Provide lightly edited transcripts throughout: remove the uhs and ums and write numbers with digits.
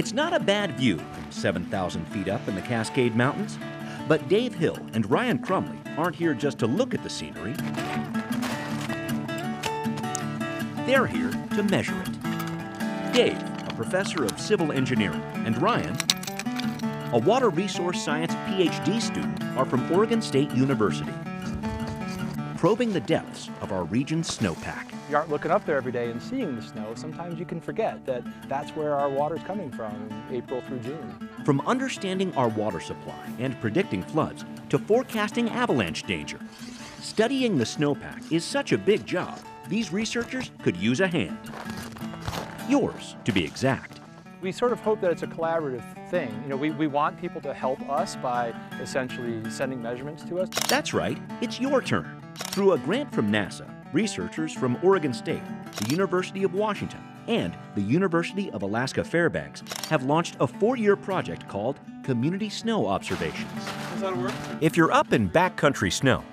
It's not a bad view from 7,000 feet up in the Cascade Mountains, but Dave Hill and Ryan Crumley aren't here just to look at the scenery. They're here to measure it. Dave, a professor of civil engineering, and Ryan, a water resource science PhD student, are from Oregon State University, probing the depths of our region's snowpack. You aren't looking up there every day and seeing the snow. Sometimes you can forget that that's where our water's coming from in April through June. From understanding our water supply and predicting floods to forecasting avalanche danger, studying the snowpack is such a big job, these researchers could use a hand. Yours, to be exact. We sort of hope that it's a collaborative thing. You know, we want people to help us by essentially sending measurements to us. That's right, it's your turn. Through a grant from NASA, researchers from Oregon State, the University of Washington, and the University of Alaska Fairbanks have launched a 4-year project called Community Snow Observations. Does that work? If you're up in backcountry snow,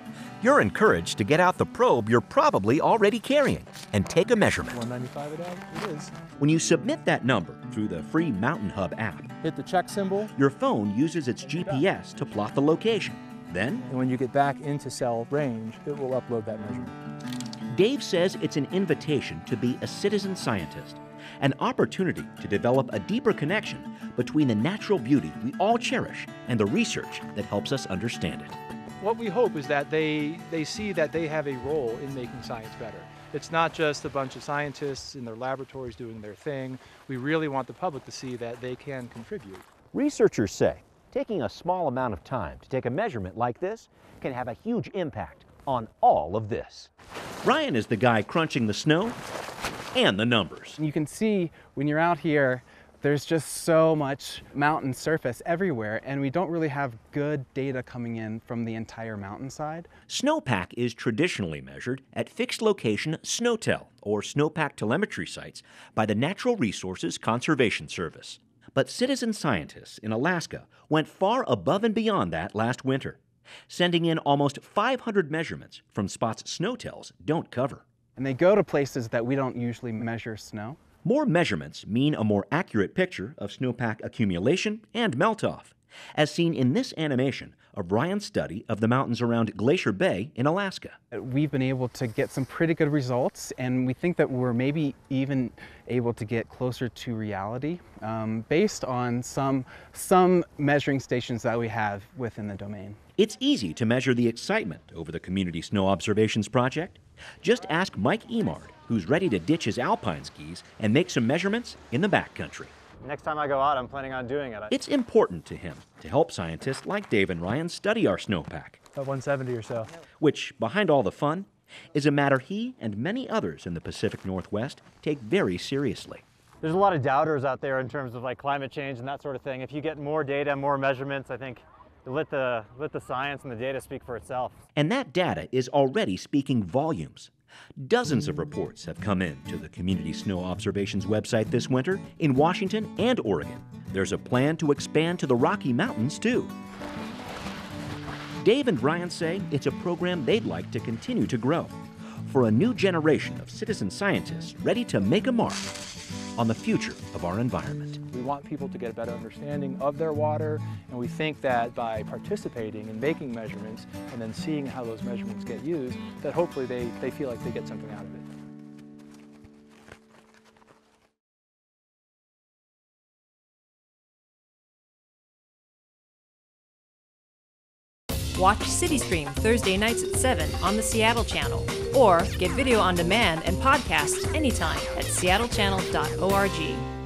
you're encouraged to get out the probe you're probably already carrying and take a measurement. 195 it out? It is. When you submit that number through the free Mountain Hub app, Hit the check symbol. your phone uses its GPS to plot the location. Then, And when you get back into cell range, it will upload that measurement. Dave says it's an invitation to be a citizen scientist, an opportunity to develop a deeper connection between the natural beauty we all cherish and the research that helps us understand it. What we hope is that they see that they have a role in making science better. It's not just a bunch of scientists in their laboratories doing their thing. We really want the public to see that they can contribute. Researchers say taking a small amount of time to take a measurement like this can have a huge impact on all of this. Ryan is the guy crunching the snow and the numbers. You can see when you're out here, there's just so much mountain surface everywhere, and we don't really have good data coming in from the entire mountainside. Snowpack is traditionally measured at fixed location snowtel or snowpack telemetry sites by the Natural Resources Conservation Service. But citizen scientists in Alaska went far above and beyond that last winter, sending in almost 500 measurements from spots snowtels don't cover. And they go to places that we don't usually measure snow. More measurements mean a more accurate picture of snowpack accumulation and melt-off, as seen in this animation of Ryan's study of the mountains around Glacier Bay in Alaska. We've been able to get some pretty good results, and we think that we're maybe even able to get closer to reality based on some measuring stations that we have within the domain. It's easy to measure the excitement over the Community Snow Observations Project. Just ask Mike Emard, who's ready to ditch his alpine skis and make some measurements in the backcountry. Next time I go out, I'm planning on doing it. It's important to him to help scientists like Dave and Ryan study our snowpack, About 170 or so. which, behind all the fun, is a matter he and many others in the Pacific Northwest take very seriously. There's a lot of doubters out there in terms of like climate change and that sort of thing. If you get more data, more measurements, I think let the science and the data speak for itself. And that data is already speaking volumes. Dozens of reports have come in to the Community Snow Observations website this winter in Washington and Oregon. There's a plan to expand to the Rocky Mountains, too. Dave and Ryan say it's a program they'd like to continue to grow for a new generation of citizen scientists ready to make a mark on the future of our environment. We want people to get a better understanding of their water, and we think that by participating in making measurements and then seeing how those measurements get used, that hopefully they feel like they get something out of it. Watch CityStream Thursday nights at 7 on the Seattle Channel, or get video on demand and podcasts anytime at seattlechannel.org.